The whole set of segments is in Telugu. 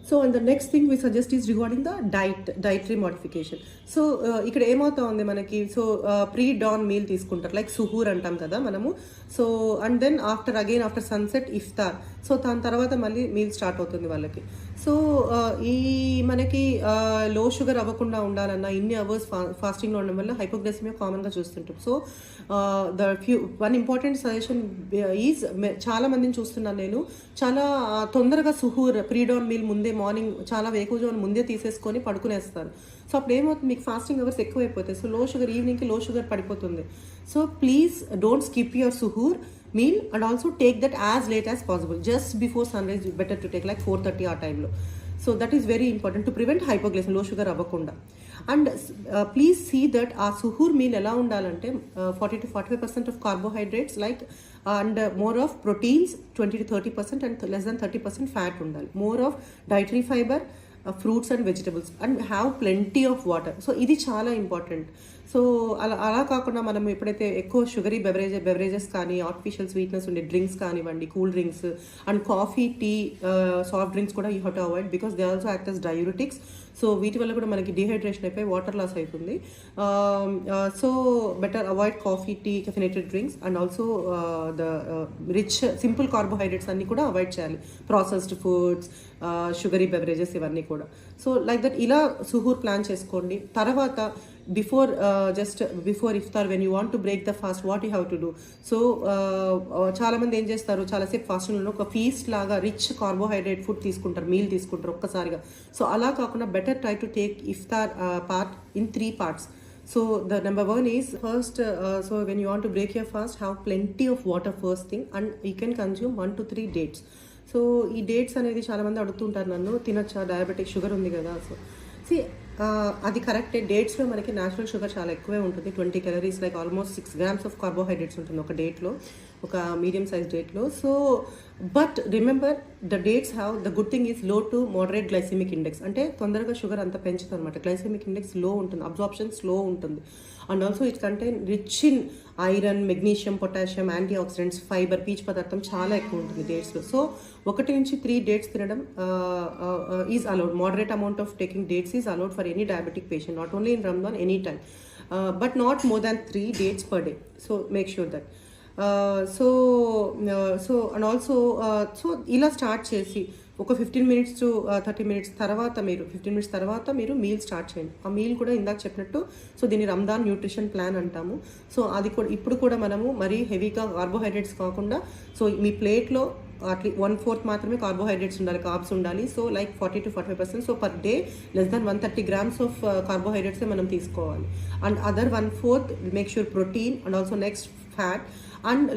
So and the next thing we suggest is regarding the dietary modification. So ఇక్కడ ఏమవుతా ఉంది మనకి, సో ప్రీ డాన్ మీల్ తీసుకుంటారు, లైక్ సుహూర్ అంటాం కదా మనము. So and then after sunset ఇఫ్తార్. సో దాని తర్వాత మళ్ళీ మీల్ స్టార్ట్ అవుతుంది వాళ్ళకి. సో ఈ మనకి లో షుగర్ అవ్వకుండా ఉండాలన్నా ఇన్ని అవర్స్ ఫాస్టింగ్లో ఉండడం వల్ల హైపోగ్లైసిమియా కామన్గా చూస్తుంటాం. So one important suggestion is, చాలా మందిని చూస్తున్నాను నేను, చాలా తొందరగా సుహూర్ ప్రీడాన్ మీల్ ముందే మార్నింగ్ చాలా వేకువజామున ముందే తీసేసుకొని పడుకునేస్తారు. సో అప్పుడు ఏమవుతుంది, మీకు ఫాస్టింగ్ అవర్స్ ఎక్కువైపోతాయి. సో లో షుగర్ ఈవినింగ్కి లో షుగర్ పడిపోతుంది. So please don't skip your suhoor meal and also take that as late as possible, just before sunrise. Better to take like 4:30 ఆ టైంలో. So that is very important to prevent hypoglycaemia, low sugar అవ్వకుండా. అండ్ ప్లీజ్ సీ దట్ ఆ సుహూర్ మీల్ ఎలా ఉండాలంటే 40 to 45% of carbohydrates like and more of proteins 20 to 30% and less than 30% fat ఉండాలి. More of dietary fibre, fruits and vegetables and have plenty of water. So ఇది చాలా ఇంపార్టెంట్. సో అలా కాకుండా మనం ఎప్పుడైతే ఎక్కువ షుగరీ బెవరేజెస్ కానీ ఆర్టిఫిషియల్ స్వీట్నెస్ ఉండే డ్రింక్స్ కానివ్వండి, cool drinks and coffee, tea, soft drinks కూడా you have to avoid because they also act as diuretics. So వీటి వల్ల కూడా మనకి డిహైడ్రేషన్ అయిపోయి వాటర్ లాస్ అవుతుంది. So better avoid coffee, tea, caffeinated drinks and also the rich simple carbohydrates అన్ని కూడా అవాయిడ్ చేయాలి. ప్రాసెస్డ్ ఫుడ్స్, షుగరీ బెవరేజెస్ ఇవన్నీ కూడా. సో లైక్ దట్ ఇలా సుహూర్ ప్లాన్ చేసుకోండి. తర్వాత before iftar when you want to break the fast, what you have to do. So చాలామంది ఏం చేస్తారు, చాలాసేపు ఫాస్టింగ్లో ఒక ఫీస్ట్ లాగా రిచ్ కార్బోహైడ్రేట్ ఫుడ్ తీసుకుంటారు, మీల్ తీసుకుంటారు ఒక్కసారిగా. సో అలా కాకుండా better try to take iftar part in 3 parts. So the number one is first, so when you want to break your fast, have plenty of water first thing, and you can consume 1 to 3 dates. So ఈ డేట్స్ అనేది చాలామంది అడుగుతుంటారు నన్ను, తినచ్చా, డయాబెటిక్ షుగర్ ఉంది కదా. సో అది కరెక్టే. డేట్స్లో మనకి న్యాచురల్ షుగర్ చాలా ఎక్కువే ఉంటుంది, 20 calories, like almost 6 grams of carbohydrates ఉంటుంది ఒక డేట్లో, ఒక మీడియం సైజ్ డేట్లో. So but remember the dates have the good thing is low to moderate glycaemic index. అంటే తొందరగా షుగర్ అంత పెంచుతుంది అనమాట. గ్లైసెమిక్ ఇండెక్స్ లో ఉంటుంది, అబ్జార్ప్షన్ స్లో ఉంటుంది. And also it contain rich in iron, magnesium, potassium, antioxidants, fibre, పీచు పదార్థం చాలా ఎక్కువ ఉంటుంది డేట్స్లో. సో 1 నుంచి 3 డేట్స్ తినడం is allowed. Moderate amount of taking dates is allowed for any diabetic patient, not only in Ramzan, any time, but not more than 3 dates per day. So make sure that. And also so ఇలా స్టార్ట్ చేసి ఒక 15 minutes to 30 minutes తర్వాత మీరు 15 minutes తర్వాత మీరు మీల్ స్టార్ట్ చేయండి. ఆ మీల్ కూడా ఇందాక చెప్పినట్టు, సో దీన్ని రంజాన్ న్యూట్రిషన్ ప్లాన్ అంటాము. సో అది కూడా ఇప్పుడు కూడా మనము మరీ హెవీగా కార్బోహైడ్రేట్స్ కాకుండా, సో మీ ప్లేట్లో అట్లీ 1/4 మాత్రమే కార్బోహైడ్రేట్స్ ఉండాలి, కార్బ్స్ ఉండాలి. So like 40 to 45%. So per day less than 130 grams of కార్బోహైడ్రేట్సే మనం తీసుకోవాలి. And other 1/4 make sure protein and also next fat. And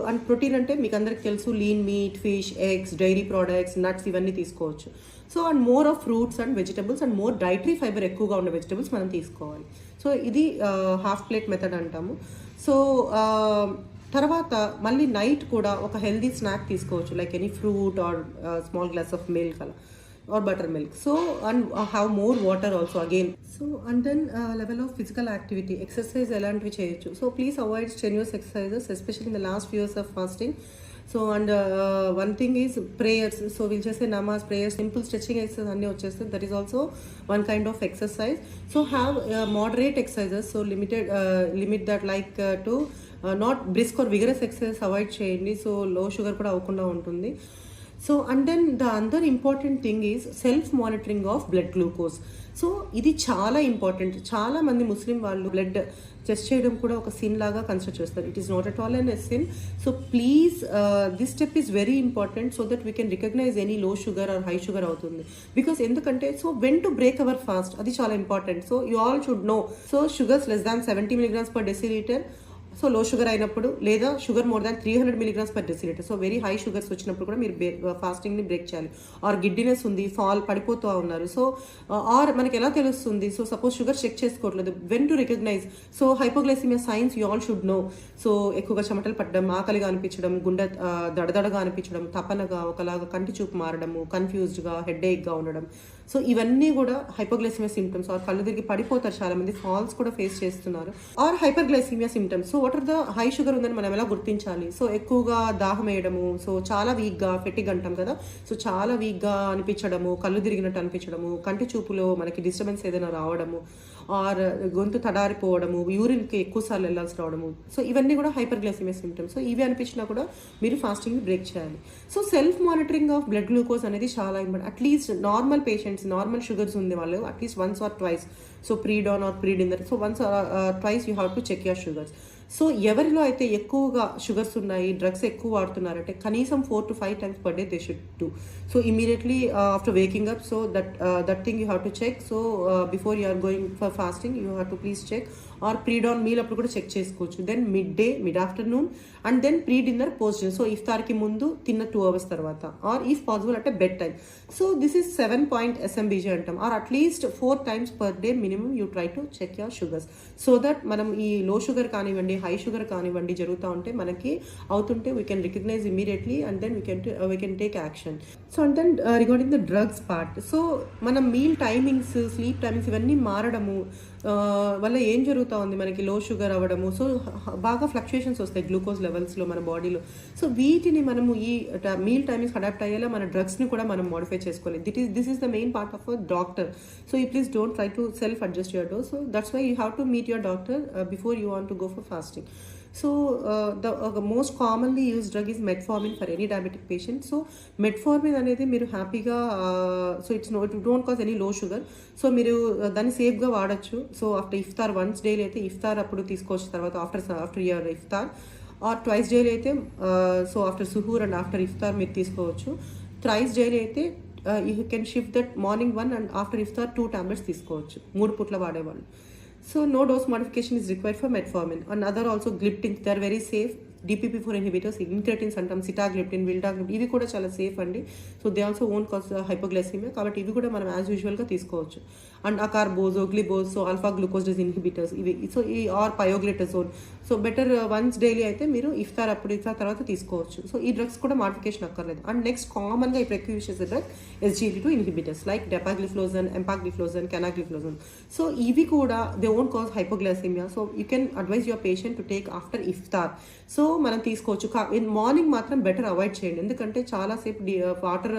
and protein అంటే మీకు అందరికి తెలుసు, lean meat, fish, eggs, dairy products, nuts ఇవన్నీ తీసుకోవచ్చు. So and more of fruits and vegetables and more dietary fibre ఎక్కువగా ఉన్న వెజిటబుల్స్ మనం తీసుకోవాలి. సో ఇది హాఫ్ ప్లేట్ మెథడ్ అంటాము. సో తర్వాత మళ్ళీ నైట్ కూడా ఒక హెల్దీ స్నాక్ తీసుకోవచ్చు, like any fruit or small glass of milk అలా, or buttermilk. So and have more water also again. So and then level of physical activity, exercise elantivi cheyochu. So please avoid strenuous exercises, especially in the last few years of fasting. So and one thing is prayers. So we'll just say namaz, prayers, simple stretching exercise anni vachestadi, that is also one kind of exercise. So have moderate exercises, so limit that, like to not brisk or vigorous exercise avoid cheyandi. So low sugar kuda avukunda untundi. So and then the other important thing is self monitoring of blood glucose. So ఇది చాలా ఇంపార్టెంట్. చాలా మంది ముస్లిం వాళ్ళు బ్లడ్ టెస్ట్ చేయడం కూడా ఒక సిన్ లాగా కన్సిడర్ చేస్తారు. It is not at all an a sin. So please this step is very important so that we can recognise any low sugar or high sugar అవుతుంది. బికాస్ ఎందుకంటే so when to break our fast, అది చాలా important. So you all should know. So sugars less than 70 milligrams per deciliter, so low sugar అయినప్పుడు, లేదా sugar more than 300 milligrams per deciliter. So very high sugars వచ్చినప్పుడు కూడా మీరు ఫాస్టింగ్ని బ్రేక్ చేయాలి. ఆర్ గిడ్డినెస్ ఉంది, పడిపోతూ ఉన్నారు. సో ఆర్ మనకి ఎలా తెలుస్తుంది, సో సపోజ్ షుగర్ చెక్ చేసుకోవట్లేదు, when to recognise. So hypoglycaemia signs you all should know. So ఎక్కువగా చెమటలు పట్టడం, ఆకలిగా అనిపించడం, గుండె దడదడగా అనిపించడం, తపనగా, ఒకలాగా కంటి చూపు మారడము, కన్ఫ్యూజ్డ్గా, హెడేక్గా ఉండడం. సో ఇవన్నీ కూడా హైపోగ్లైసిమియా సిమ్టమ్స్. ఆర్ కళ్ళు తిరిగి పడిపోతారు చాలా మంది, ఫాల్స్ కూడా ఫేస్ చేస్తున్నారు. Or hyperglycaemia symptoms. So what are the high sugar ఉందని మనం ఎలా గుర్తించాలి? సో ఎక్కువగా దాహం వేయడము, సో చాలా వీక్గా ఫెటిగ్ అంటాం కదా, సో చాలా వీక్గా అనిపించడము, కళ్ళు తిరిగినట్టు అనిపించడము, కంటి చూపులో మనకి డిస్టర్బెన్స్ ఏదైనా రావడము, ఆర్ గొంతు తడారిపోవడము, యూరిన్కి ఎక్కువసార్లు వెళ్ళాల్సి రావడము. సో ఇవన్నీ కూడా హైపర్గ్లైసిమియా సిమ్టమ్స్. సో ఇవి అనిపించినా కూడా మీరు ఫాస్టింగ్ బ్రేక్ చేయాలి. So self monitoring of blood glucose అనేది చాలా important. At least normal patients, normal sugars ఉంది వాళ్ళు at least once or twice, so pre dawn or pre dinner, so once twice you have to check your sugars. So ఎవరిలో అయితే ఎక్కువగా షుగర్స్ ఉన్నాయి, డ్రగ్స్ ఎక్కువ వాడుతున్నారంటే కనీసం 4 to 5 times per day they should do. So immediately after waking up, so that thing you have to check. So before you are going for fasting you have to please check. Or pre dawn meal అప్పుడు కూడా చెక్ చేసుకోవచ్చు. Then midday, mid afternoon, and then pre dinner, post dinner. So ఇఫ్తార్కి ముందు తిన్న 2 hours తర్వాత, ఆర్ ఇఫ్ పాసిబుల్ అంటే bedtime. So this is 7 point SMBG అంటాం. Are at least 4 times per day minimum you try to check your sugars. So that మనం ఈ లో షుగర్ కానివ్వండి, హై షుగర్ కానివ్వండి జరుగుతూ ఉంటే మనకి అవుతుంటే we can recognise immediately and then we can take action. So and then regarding the drugs part, so మనం మీల్ టైమింగ్స్, స్లీప్ టైమింగ్స్ ఇవన్నీ మారడము వల్ల ఏం జరుగుతూ ఉంది, మనకి లో షుగర్ అవ్వడము, సో బాగా ఫ్లక్చుయేషన్స్ వస్తాయి గ్లూకోజ్ లెవెల్స్లో మన బాడీలో. సో వీటిని మనము ఈ మీల్ టైమింగ్స్ అడాప్ట్ అయ్యేలా మన డ్రగ్స్ని కూడా మనం మోడిఫై చేసుకోవాలి. This is the main part of a doctor. So you please don't try to self adjust your dose. So that's why you have to meet your doctor before you want to go for fasting. So the most commonly used drug is metformin for any diabetic patient. So metformin అనేది మీరు హ్యాపీగా, so it's it don't cause any low sugar. So మీరు దాన్ని సేఫ్గా వాడచ్చు. సో ఆఫ్టర్ ఇఫ్తార్ వన్స్ డైలీ అయితే ఇఫ్తార్ అప్పుడు తీసుకోవచ్చు, తర్వాత after your iftar, or twice daily అయితే సో ఆఫ్టర్ సుహూర్ అండ్ ఆఫ్టర్ ఇఫ్తార్ మీరు తీసుకోవచ్చు. థ్రైస్ డైలీ అయితే you can shift that morning 1 and after iftar 2 tablets తీసుకోవచ్చు 3 పూట్ల వాడేవాళ్ళు. So no dose modification is required for metformin. And other also gliptins, they are very safe. DPP-4 inhibitors, incretins అంటాం, సిటాగ్లిప్టిన్, విల్డాగ్లిప్టిన్, ఇవి కూడా చాలా సేఫ్ అండి. So they also won't cause hypoglycaemia, కాబట్టి ఇవి కూడా మనం యాజ్ యూజువల్గా తీసుకోవచ్చు. అండ్ అకార్బోజ్, గ్లిబోజ్, సో ఆల్ఫా గ్లూకోజ్ ఇన్హిబిటర్స్ ఇవి, సో ఈ or pioglitazone. So better once daily అయితే మీరు ఇఫ్తార్ తర్వాత తీసుకోవచ్చు. సో ఈ డ్రగ్స్ కూడా మాడిఫికేషన్ అక్కర్లేదు. అండ్ నెక్స్ట్ కామన్గా ఇప్పుడు ఎక్కువ యూస్ చేసే drug SGLT2 inhibitors like dapagliflozin, empagliflozin, canagliflozin. So ఇవి కూడా they won't cause hypoglycaemia. So you can advise your patient to take after iftar. So మనం తీసుకోవచ్చు. మార్నింగ్ మాత్రం బెటర్ అవాయిడ్ చేయండి, ఎందుకంటే చాలాసేపు వాటర్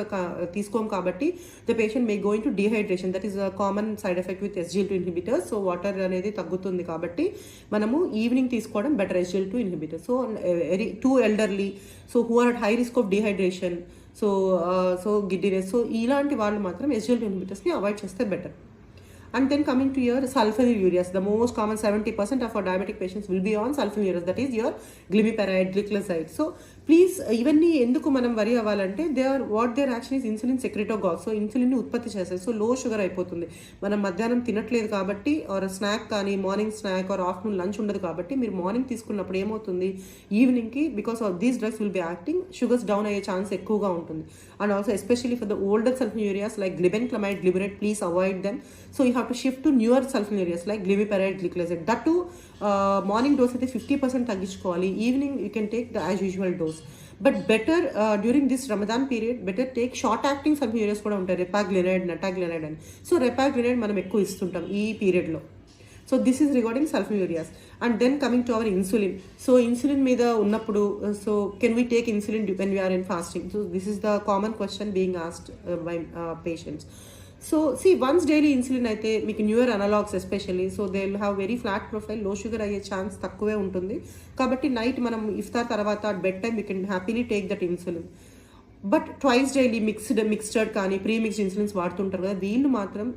తీసుకోం కాబట్టి the patient may going to dehydration. That is a common side effect with SGLT2 inhibitors. So water అనేది తగ్గుతుంది కాబట్టి మనము ఈవినింగ్ తీసుకోవడం better SGLT2 inhibitor. So very too elderly, so who are at high risk of dehydration, so giddiness, so ఇలాంటి వాళ్ళు మాత్రం SGLT2 ఇన్హిబిటర్స్ని అవాయిడ్ చేస్తే better. And then coming to your sulfonylureas, the most common 70% of our diabetic patients will be on sulfonylureas, that is your glimepiride, gliclazide. So please ఇవన్నీ ఎందుకు మనం వరి అవ్వాలంటే what their action is insulin secretagogue. So ఇన్సులిన్ని ఉత్పత్తి చేస్తాయి. సో లో షుగర్ అయిపోతుంది. మనం మధ్యాహ్నం తినట్లేదు కాబట్టి, ఆర్ స్నాక్ కానీ morning snack or afternoon lunch ఉండదు కాబట్టి మీరు మార్నింగ్ తీసుకున్నప్పుడు ఏమవుతుంది, ఈవినింగ్కి because of these drugs will be acting, sugars down అయ్యే ఛాన్స్ ఎక్కువగా ఉంటుంది. And also especially for the older sulfonylureas like glibenclamide, gliburate, please avoid them. So you have to shift to newer sulfonylureas like glimepiride, gliclazide. That too morning dose అయితే 50% తగ్గించుకోవాలి. Evening you can take the as usual dose. But better during this Ramadan period better take short acting sulfonylureas కూడా ఉంటాయి, రెపాగ్లినైడ్, నటాగ్లినైడ్ అని. సో రెపాగ్లినైడ్ మనం ఎక్కువ ఇస్తుంటాం ఈ పీరియడ్లో. So this is regarding sulfonylureas. And then coming to our insulin. So insulin మీద ఉన్నప్పుడు, so can we take insulin when we are in fasting? So this is the common question being asked by patients. So once daily insulin అయితే మీకు newer analogues especially, so they will have very flat profile, low sugar అయ్యే ఛాన్స్ తక్కువే ఉంటుంది. కాబట్టి నైట్ మనం ఇఫ్తార్ తర్వాత at bed time you can happily take that insulin. But twice daily mixed కానీ ప్రీ మిక్స్డ్ ఇన్సులిన్స్ వాడుతుంటారు కదా, వీళ్ళు మాత్రం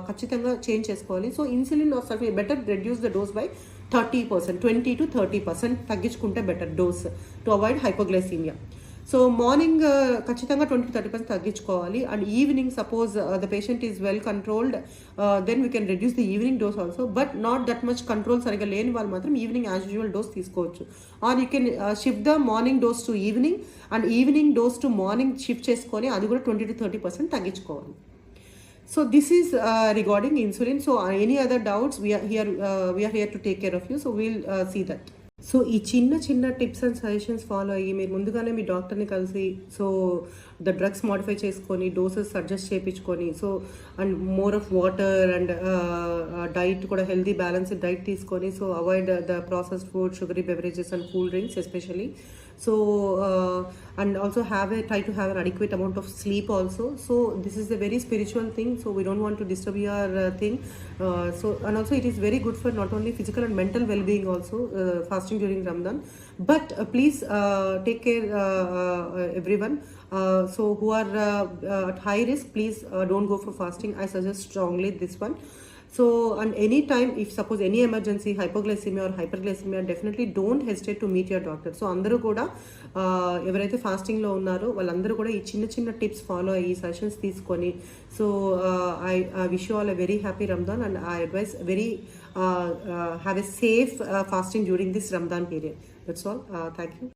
ఖచ్చితంగా చేంజ్ చేసుకోవాలి. So insulin better reduce the dose by 30%, 20 to 30% తగ్గించుకుంటే better dose to avoid hypoglycaemia. So morning ఖచ్చితంగా 20 to 30% తగ్గించుకోవాలి. And evening suppose the patient is well controlled, then we can reduce the evening dose also. But not that much control సరిగా లేని వాళ్ళు మాత్రం ఈవినింగ్ యాజ్ యూజువల్ డోస్ తీసుకోవచ్చు. Or you can shift the morning dose to evening and evening dose to morning shift చేసుకొని అది కూడా 20 to 30% తగ్గించుకోవాలి. So this is regarding insulin. So any other doubts, we are here to take care of you. So we'll see that. So ఈ చిన్న చిన్న టిప్స్ అండ్ సజెషన్స్ ఫాలో అయ్యి మీరు ముందుగానే మీ డాక్టర్ని కలిసి సో ద డ్రగ్స్ మాడిఫై చేసుకొని డోసెస్ అడ్జస్ట్ చేయించుకొని so and more of water and diet కూడా హెల్దీ బ్యాలెన్స్డ్ డైట్ తీసుకొని so avoid the processed food sugary beverages and cool drinks especially so and also try to have an adequate amount of sleep also. So this is a very spiritual thing, so we don't want to disturb your thing. So and also it is very good for not only physical and mental well-being also, fasting during Ramadan. But please take care, everyone. So who are at high risk, please don't go for fasting. I suggest strongly this one. So and any time if suppose any emergency hypoglycemia or hyperglycemia, definitely don't hesitate to meet your doctor. So అందరూ కూడా ఎవరైతే ఫాస్టింగ్లో ఉన్నారో వాళ్ళందరూ కూడా ఈ చిన్న చిన్న టిప్స్ ఫాలో అయ్యి సజెషన్స్ తీసుకొని so I wish you all a very happy Ramzan and I advise very have a safe fasting during this Ramzan period. That's all. Thank you.